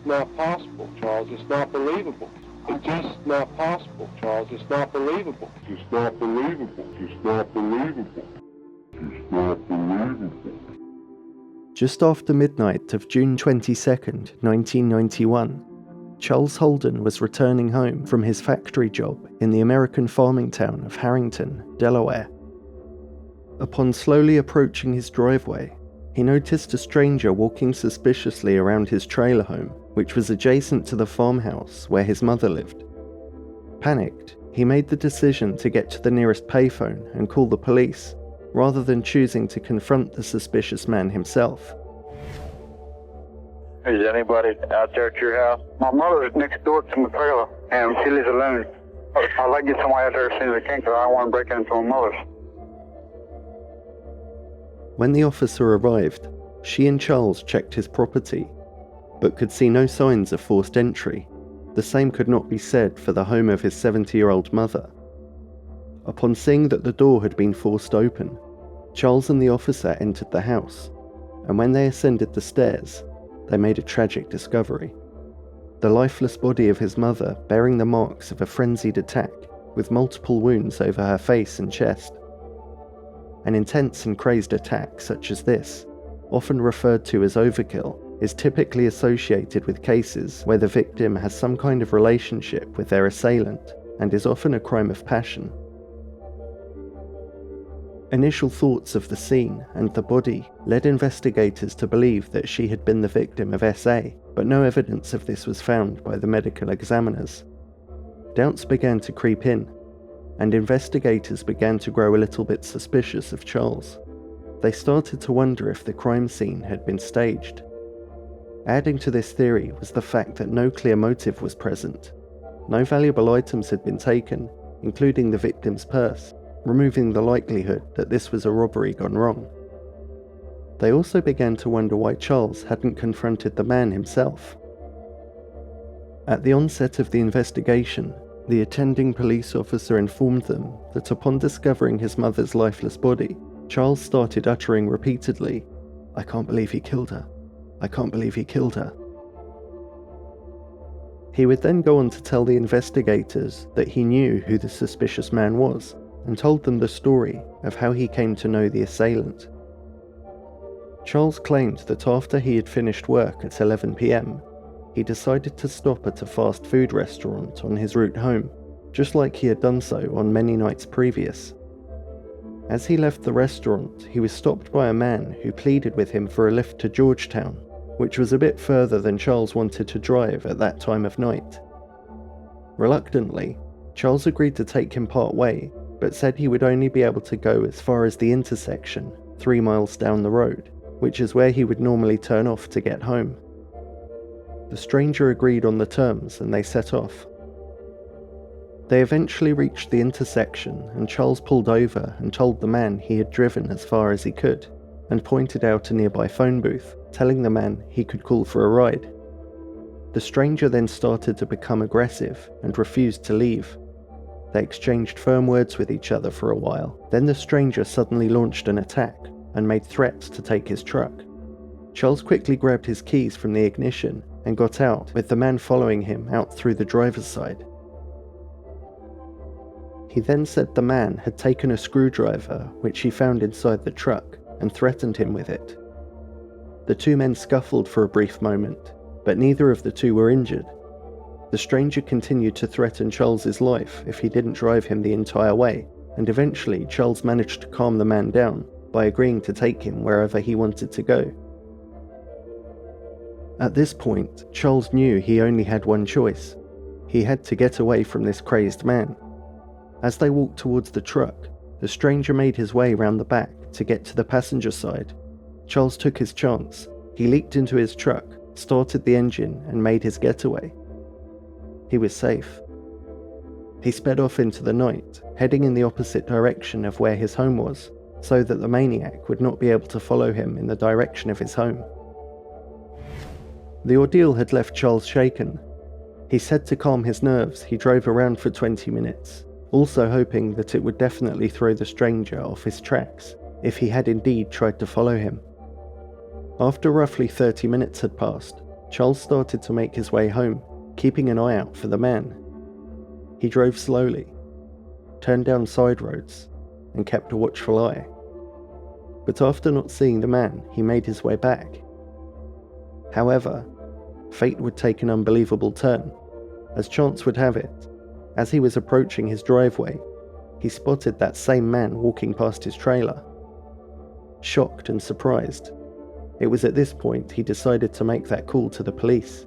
not possible, Charles. It's not believable. It's just not possible, Charles. It's not believable. It's not believable. It's not believable. It's not believable. Just after midnight of June 22nd, 1991, Charles Holden was returning home from his factory job in the American farming town of Harrington, Delaware. Upon slowly approaching his driveway, he noticed a stranger walking suspiciously around his trailer home, which was adjacent to the farmhouse where his mother lived. Panicked, he made the decision to get to the nearest payphone and call the police, rather than choosing to confront the suspicious man himself. Is anybody out there at your house? My mother is next door to my trailer, and she lives alone. I'd like to get somebody out there as soon as I can, because I don't want to break into my mother's. When the officer arrived, she and Charles checked his property, but could see no signs of forced entry. The same could not be said for the home of his 70-year-old mother. Upon seeing that the door had been forced open, Charles and the officer entered the house, and when they ascended the stairs, they made a tragic discovery. The lifeless body of his mother bearing the marks of a frenzied attack, with multiple wounds over her face and chest. An intense and crazed attack such as this, often referred to as overkill, is typically associated with cases where the victim has some kind of relationship with their assailant and is often a crime of passion. Initial thoughts of the scene and the body led investigators to believe that she had been the victim of SA, but no evidence of this was found by the medical examiners. Doubts began to creep in, and investigators began to grow a little bit suspicious of Charles. They started to wonder if the crime scene had been staged. Adding to this theory was the fact that no clear motive was present. No valuable items had been taken, including the victim's purse, removing the likelihood that this was a robbery gone wrong. They also began to wonder why Charles hadn't confronted the man himself. At the onset of the investigation, the attending police officer informed them that upon discovering his mother's lifeless body, Charles started uttering repeatedly, "I can't believe he killed her. I can't believe he killed her." He would then go on to tell the investigators that he knew who the suspicious man was, and told them the story of how he came to know the assailant. Charles claimed that after he had finished work at 11 p.m, he decided to stop at a fast food restaurant on his route home, just like he had done so on many nights previous. As he left the restaurant, he was stopped by a man who pleaded with him for a lift to Georgetown, which was a bit further than Charles wanted to drive at that time of night. Reluctantly, Charles agreed to take him part way, but said he would only be able to go as far as the intersection, 3 miles down the road, which is where he would normally turn off to get home. The stranger agreed on the terms and they set off. They eventually reached the intersection and Charles pulled over and told the man he had driven as far as he could, and pointed out a nearby phone booth, telling the man he could call for a ride. The stranger then started to become aggressive and refused to leave. They exchanged firm words with each other for a while, then the stranger suddenly launched an attack and made threats to take his truck. Charles quickly grabbed his keys from the ignition and got out, with the man following him out through the driver's side. He then said the man had taken a screwdriver which he found inside the truck and threatened him with it. The two men scuffled for a brief moment, but neither of the two were injured. The stranger continued to threaten Charles's life if he didn't drive him the entire way, and eventually Charles managed to calm the man down by agreeing to take him wherever he wanted to go. At this point, Charles knew he only had one choice. He had to get away from this crazed man. As they walked towards the truck, the stranger made his way round the back to get to the passenger side. Charles took his chance. He leaped into his truck, started the engine, and made his getaway. He was safe. He sped off into the night, heading in the opposite direction of where his home was, so that the maniac would not be able to follow him in the direction of his home. The ordeal had left Charles shaken. He said to calm his nerves, he drove around for 20 minutes, also hoping that it would definitely throw the stranger off his tracks if he had indeed tried to follow him. After roughly 30 minutes had passed, Charles started to make his way home, keeping an eye out for the man. He drove slowly, turned down side roads, and kept a watchful eye. But after not seeing the man, he made his way back. However, fate would take an unbelievable turn. As chance would have it, as he was approaching his driveway, he spotted that same man walking past his trailer. Shocked and surprised, it was at this point he decided to make that call to the police.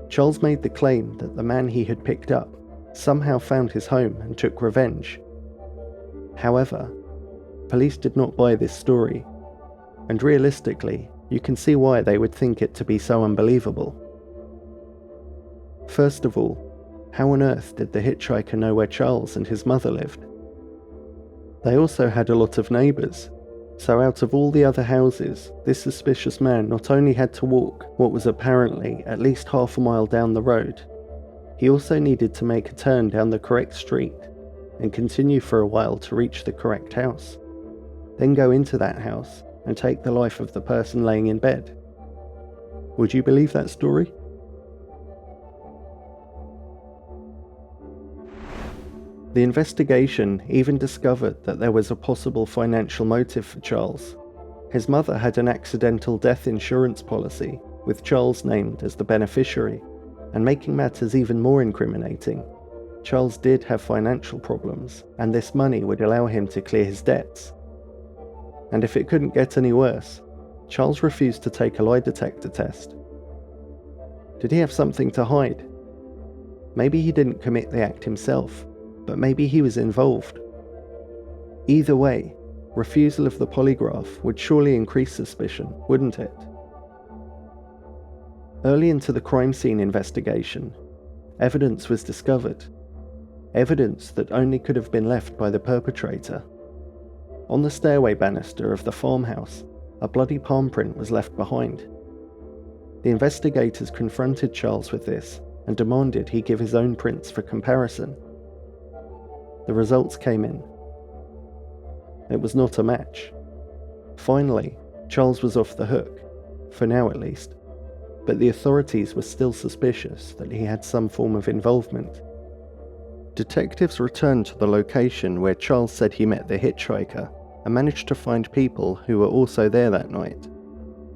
Charles made the claim that the man he had picked up somehow found his home and took revenge. However, police did not buy this story, and realistically, you can see why they would think it to be so unbelievable. First of all, how on earth did the hitchhiker know where Charles and his mother lived? They also had a lot of neighbours, so out of all the other houses, this suspicious man not only had to walk what was apparently at least half a mile down the road, he also needed to make a turn down the correct street and continue for a while to reach the correct house, then go into that house and take the life of the person laying in bed. Would you believe that story? The investigation even discovered that there was a possible financial motive for Charles. His mother had an accidental death insurance policy, with Charles named as the beneficiary, and making matters even more incriminating, Charles did have financial problems, and this money would allow him to clear his debts. And if it couldn't get any worse, Charles refused to take a lie detector test. Did he have something to hide? Maybe he didn't commit the act himself, but maybe he was involved. Either way, refusal of the polygraph would surely increase suspicion, wouldn't it? Early into the crime scene investigation, evidence was discovered. Evidence that only could have been left by the perpetrator. On the stairway banister of the farmhouse, a bloody palm print was left behind. The investigators confronted Charles with this and demanded he give his own prints for comparison. The results came in. It was not a match. Finally, Charles was off the hook, for now at least, but the authorities were still suspicious that he had some form of involvement. Detectives returned to the location where Charles said he met the hitchhiker and managed to find people who were also there that night.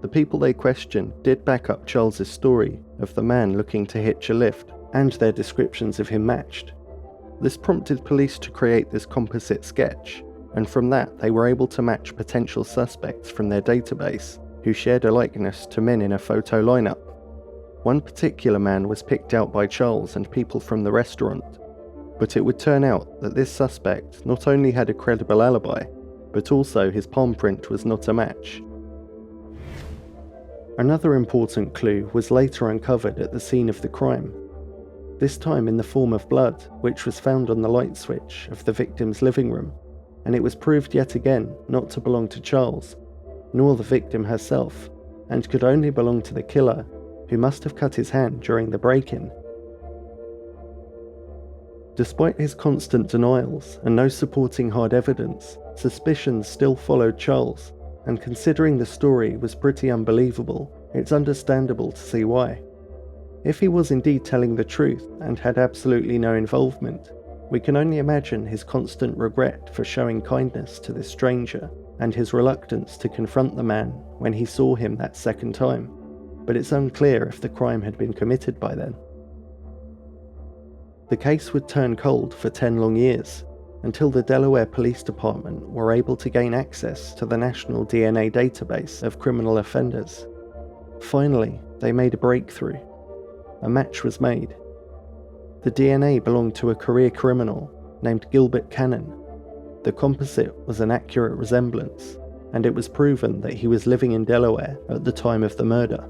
The people they questioned did back up Charles's story of the man looking to hitch a lift, and their descriptions of him matched. This prompted police to create this composite sketch, and from that they were able to match potential suspects from their database who shared a likeness to men in a photo lineup. One particular man was picked out by Charles and people from the restaurant, but it would turn out that this suspect not only had a credible alibi, but also his palm print was not a match. Another important clue was later uncovered at the scene of the crime, this time in the form of blood, which was found on the light switch of the victim's living room, and it was proved yet again not to belong to Charles, nor the victim herself, and could only belong to the killer, who must have cut his hand during the break-in. Despite his constant denials and no supporting hard evidence, suspicions still followed Charles, and considering the story was pretty unbelievable, it's understandable to see why. If he was indeed telling the truth and had absolutely no involvement, we can only imagine his constant regret for showing kindness to this stranger, and his reluctance to confront the man when he saw him that second time, but it's unclear if the crime had been committed by then. The case would turn cold for 10 long years, until the Delaware Police Department were able to gain access to the National DNA Database of criminal offenders. Finally, they made a breakthrough. A match was made. The DNA belonged to a career criminal named Gilbert Cannon. The composite was an accurate resemblance, and it was proven that he was living in Delaware at the time of the murder.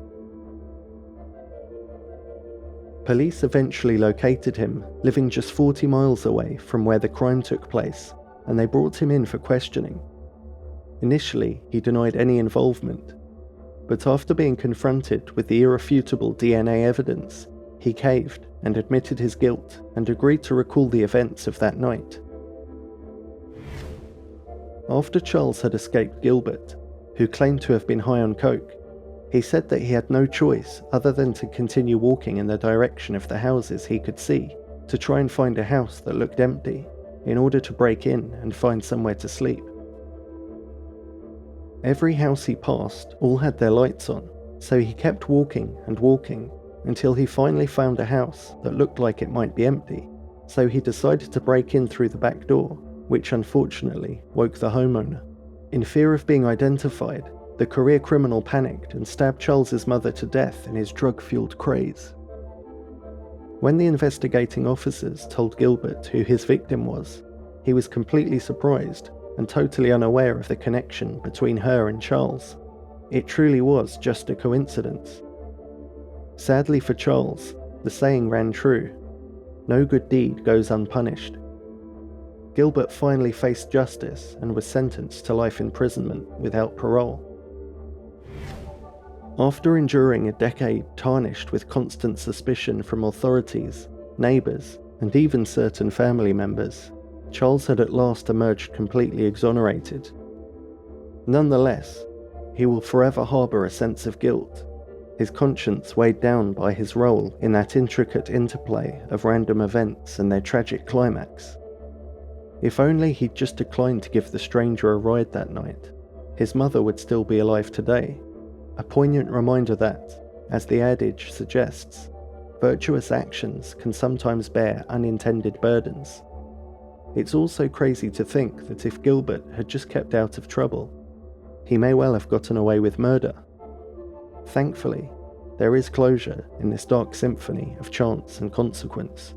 Police eventually located him, living just 40 miles away from where the crime took place, and they brought him in for questioning. Initially, he denied any involvement, but after being confronted with the irrefutable DNA evidence, he caved and admitted his guilt and agreed to recall the events of that night. After Charles had escaped Gilbert, who claimed to have been high on coke, He said that he had no choice other than to continue walking in the direction of the houses he could see to try and find a house that looked empty in order to break in and find somewhere to sleep. Every house he passed all had their lights on, so he kept walking and walking until he finally found a house that looked like it might be empty, so he decided to break in through the back door, which unfortunately woke the homeowner. In fear of being identified, the career criminal panicked and stabbed Charles's mother to death in his drug-fueled craze. When the investigating officers told Gilbert who his victim was, he was completely surprised and totally unaware of the connection between her and Charles. It truly was just a coincidence. Sadly for Charles, the saying ran true: no good deed goes unpunished. Gilbert finally faced justice and was sentenced to life imprisonment without parole. After enduring a decade tarnished with constant suspicion from authorities, neighbours, and even certain family members, Charles had at last emerged completely exonerated. Nonetheless, he will forever harbour a sense of guilt, his conscience weighed down by his role in that intricate interplay of random events and their tragic climax. If only he'd just declined to give the stranger a ride that night, his mother would still be alive today. A poignant reminder that, as the adage suggests, virtuous actions can sometimes bear unintended burdens. It's also crazy to think that if Gilbert had just kept out of trouble, he may well have gotten away with murder. Thankfully, there is closure in this dark symphony of chance and consequence.